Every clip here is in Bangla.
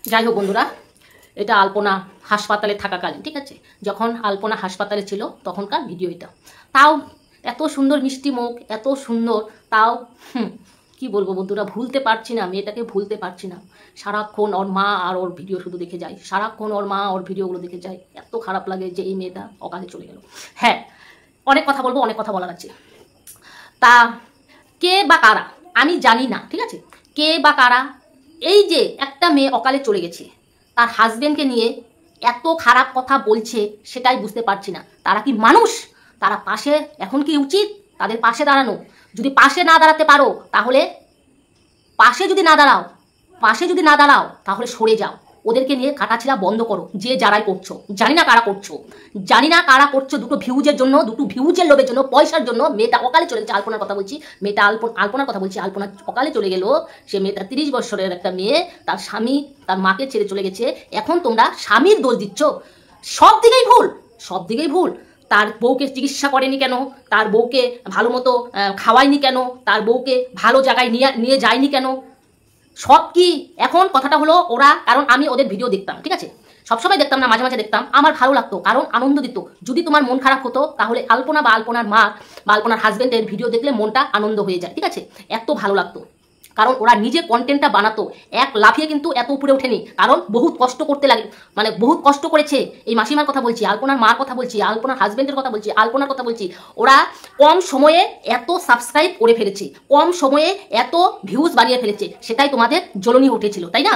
যাই হোক বন্ধুরা, এটা আলপনা হাসপাতালে থাকাকালীন, ঠিক আছে, যখন আলপনা হাসপাতালে ছিল তখনকার ভিডিও এটা। তাও এত সুন্দর মিষ্টি মুখ, এত সুন্দর, তাও কি বলবো বন্ধুরা, ভুলতে পারছি না, মেয়েটাকে ভুলতে পারছি না। সারাক্ষণ ওর মা আর ওর ভিডিও শুধু দেখে যায়, সারাক্ষণ ওর মা ওর ভিডিওগুলো দেখে যায়। এত খারাপ লাগে যে এই মেয়েটা অকালে চলে গেল। হ্যাঁ, অনেক কথা বলবো, অনেক কথা বলার আছে। তা কে বা কারা আমি জানি না, ঠিক আছে, কে বা কারা এই যে একটা মেয়ে অকালে চলে গেছে তার হাজবেন্ডকে নিয়ে এত খারাপ কথা বলছে, সেটাই বুঝতে পারছি না। তারা কি মানুষ? তারা পাশে, এখন কি উচিত তাদের পাশে দাঁড়ানো? যদি পাশে না দাঁড়াতে পারো তাহলে পাশে যদি না দাঁড়াও তাহলে সরে যাও। ওদেরকে নিয়ে কাটাছিড়া বন্ধ করো, যে যারাই করছো। জানি না কারা করছো, দুটো ভিউজের জন্য, দুটো ভিউজের লোভের জন্য, পয়সার জন্য। মেয়েটা অকালে চলে গেছে, আলপনার কথা বলছি, মেয়েটা আলপনার কথা বলছি। আলপনা অকালে চলে গেল। সে মেয়েটা 30 বছরের একটা মেয়ে, তার স্বামী তার মাকে ছেড়ে চলে গেছে। এখন তোমরা স্বামীর দোষ দিচ্ছ। সব দিকেই ভুল। তার বউকে চিকিৎসা করেনি কেন? তার বউকে ভালো মতো খাওয়ায়নি কেন? তার বউকে ভালো জায়গায় নিয়ে যায়নি কেন? সব কি এখন কথাটা হলো ওরা, কারণ আমি ওদের ভিডিও দেখতাম, ঠিক আছে, সবসময় দেখতাম না, মাঝে মাঝে দেখতাম, আমার ভালো লাগতো, কারণ আনন্দ দিত। যদি তোমার মন খারাপ হতো তাহলে আলপনা বা আলপনার মা বা আলপনার হাজবেন্ডের ভিডিও দেখলে মনটা আনন্দ হয়ে যায়, ঠিক আছে, এত ভালো লাগতো। কারণ ওরা নিজে কন্টেন্টটা বানাতো, এক লাফিয়ে কিন্তু এত উপরে ওঠেনি, কারণ বহুত কষ্ট করতে লাগে, মানে বহুত কষ্ট করেছে। এই মাসিমার কথা বলছি, আলপনার মার কথা বলছি, আলপনার হাজবেন্ডের কথা বলছি, আলপনার কথা বলছি। ওরা কম সময়ে এত সাবস্ক্রাইব করে ফেলেছে, কম সময়ে এত ভিউজ বানিয়ে ফেলেছে, সেটাই তোমাদের জ্বলনি উঠেছিল, তাই না?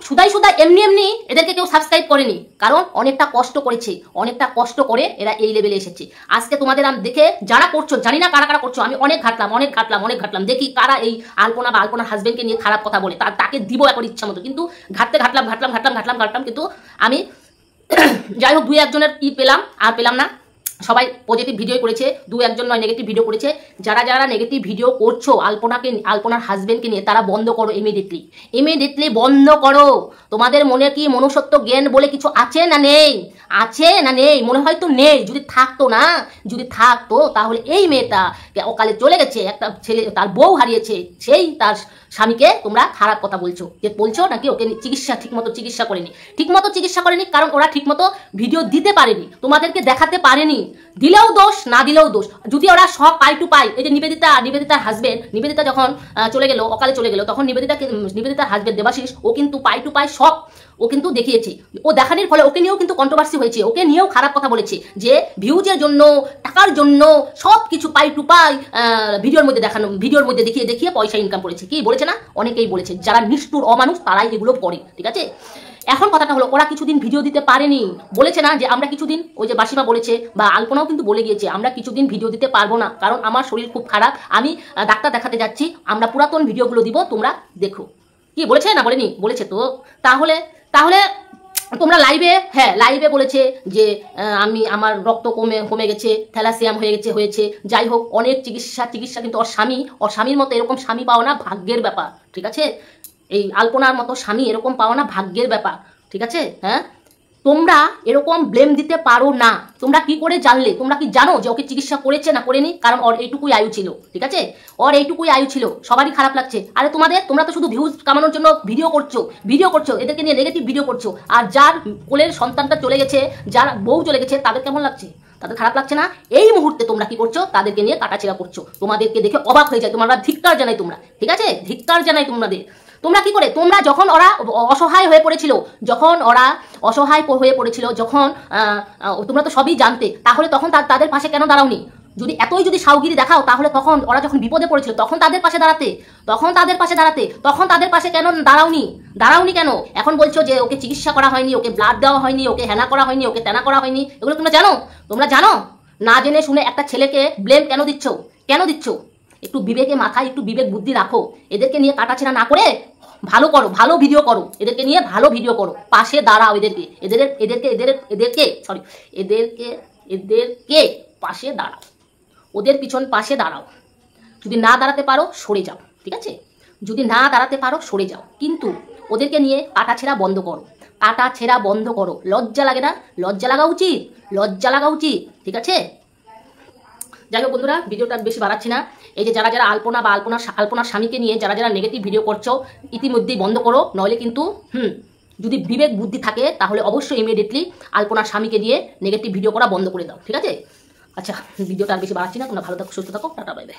সুদাই এমনি এদেরকে কেউ সাবস্ক্রাইব করেনি, কারণ অনেকটা কষ্ট করেছে, অনেকটা কষ্ট করে এরা এই লেভেলে এসেছে। আজকে তোমাদের দেখে যারা করছো, জানি না কারা করছো, আমি অনেক ঘাটলাম, দেখি কারা এই আলপনা বা আলপনার হাজবেন্ডকে নিয়ে খারাপ কথা বলে, তাকে দিব এখন ইচ্ছা মতো। কিন্তু ঘাটলাম, কিন্তু আমি যাই হোক 2-1 জনের পেলাম, আর পেলাম না। সবাই পজিটিভ ভিডিও করেছে, 2-1 জন নয়, নেগেটিভ ভিডিও করেছে। যারা নেগেটিভ ভিডিও করছো আলপনার হাজবেন্ডকে নিয়ে, তারা বন্ধ করো, ইমিডিয়েটলি বন্ধ করো। তোমাদের মনে কি মনুষ্যত্ব জ্ঞান বলে কিছু আছে না নেই? মনে হয় তো নেই। যদি থাকতো তাহলে এই মেয়েটা অকালে চলে গেছে, একটা ছেলে তার বউ হারিয়েছে, সেই তার স্বামীকে তোমরা খারাপ কথা বলছো নাকি ওকে ঠিকমতো চিকিৎসা করেনি, কারণ ওরা ঠিকমতো ভিডিও দিতে পারেনি, তোমাদেরকে দেখাতে পারেনি। দিলেও দোষ, না দিলেও দোষ। যদি ওরা সব পাই টু পাই, এই যে নিবেদিতার হাজবেন্ড, নিবেদিতা যখন চলে গেল, অকালে চলে গেল, তখন নিবেদিতার হাজবেন্ড দেবাশিস, ও কিন্তু পাই টু পাই সব ও কিন্তু দেখিয়েছে। ও দেখানোর ফলে ওকে নিয়েও কিন্তু কন্ট্রোভার্সি হয়েছে, ওকে নিয়েও খারাপ কথা বলেছে, যে ভিউজের জন্য, টাকার জন্য সব কিছু পাই টু পাই ভিডিওর মধ্যে দেখিয়ে পয়সা ইনকাম করেছে। কি বলেছে না? অনেকেই বলেছে। যারা নিষ্ঠুর অমানুষ তারাই এগুলো করে, ঠিক আছে। এখন কথাটা হলো, ওরা কিছুদিন ভিডিও দিতে পারেনি, বলেছে না যে আমরা কিছুদিন, ওই যে বাসিমা বলেছে বা আলপনাও কিন্তু বলে গিয়েছে, আমরা কিছুদিন ভিডিও দিতে পারবো না, কারণ আমার শরীর খুব খারাপ, আমি ডাক্তার দেখাতে যাচ্ছি, আমরা পুরাতন ভিডিওগুলো দিব, তোমরা দেখো। কি বলেছে না বলেনি? বলেছে তো। তাহলে তোমরা লাইভে বলেছে যে আমার রক্ত কমে গেছে, থ্যালাসিয়াম হয়েছে। যাই হোক, অনেক চিকিৎসা, কিন্তু ওর স্বামীর মতো এরকম স্বামী পাওয়া না ভাগ্যের ব্যাপার, ঠিক আছে। এই আলপনার মতো স্বামী এরকম পাওয়া না ভাগ্যের ব্যাপার, ঠিক আছে। হ্যাঁ, তোমরা এরকম ব্লেম দিতে পারো না। তোমরা কি করে জানলে? তোমরা কি জানো যে ওকে চিকিৎসা করেছে না করেনি? কারণ ওর এইটুকুই আয়ু ছিল, ঠিক আছে, সবারই খারাপ লাগছে। আরে তোমরা তো শুধু ভিউজ কামানোর জন্য ভিডিও করছো, এদেরকে নিয়ে নেগেটিভ ভিডিও করছো। আর যার কোলের সন্তানটা চলে গেছে, যার বউ চলে গেছে, তাদের কেমন লাগছে? তাদের খারাপ লাগছে না? এই মুহূর্তে তোমরা কি করছো? তাদেরকে নিয়ে কাটাছেড়া করছো। তোমাদেরকে দেখে অবাক হয়ে যায়, তোমরা ধিক্কার জানাই, তোমরা, ঠিক আছে, ধিক্কার জানাই তোমাদের। তোমরা কি করে, যখন ওরা অসহায় হয়ে পড়েছিল, যখন তোমরা তো সবই জানতে, তাহলে তখন তাদের পাশে কেন দাঁড়াওনি? যদি সাউগিরি দেখাও, তাহলে তখন ওরা যখন বিপদে পড়েছিল, তখন তাদের পাশে কেন দাঁড়াওনি কেন? এখন বলছো যে ওকে চিকিৎসা করা হয়নি, ওকে ব্লাড দেওয়া হয়নি, ওকে হেনা করা হয়নি, ওকে তেনা করা হয়নি। এগুলো তোমরা জানো? না জেনে শুনে একটা ছেলেকে ব্লেম কেন দিচ্ছ? একটু বিবেকে মাথায় একটু বিবেক বুদ্ধি রাখো। এদেরকে নিয়ে কাটাছেড়া না করে ভালো ভিডিও করো, এদেরকে নিয়ে ভালো ভিডিও করো, পাশে দাঁড়াও, এদেরকে পাশে দাঁড়াও, ওদের পাশে দাঁড়াও। যদি না দাঁড়াতে পারো সরে যাও, ঠিক আছে, কিন্তু ওদেরকে নিয়ে কাটাছেড়া বন্ধ করো। লজ্জা লাগে না? লজ্জা লাগা উচিত, ঠিক আছে। যাই হোক বন্ধুরা, ভিডিওটা বেশি বাড়াচ্ছি না। এই যে যারা যারা আলপনা বা আলপনার স্বামীকে নিয়ে যারা যারা নেগেটিভ ভিডিও করছো, ইতিমধ্যেই বন্ধ করো, নইলে কিন্তু যদি বিবেক বুদ্ধি থাকে তাহলে অবশ্যই ইমিডিয়েটলি আলপনার স্বামীকে দিয়ে নেগেটিভ ভিডিও করা বন্ধ করে দাও, ঠিক আছে? আচ্ছা, ভিডিওটা আর বেশি বাড়াচ্ছি না, তোমরা ভালো থাকো, সুস্থ থাকো, টাটা, বাই বাই।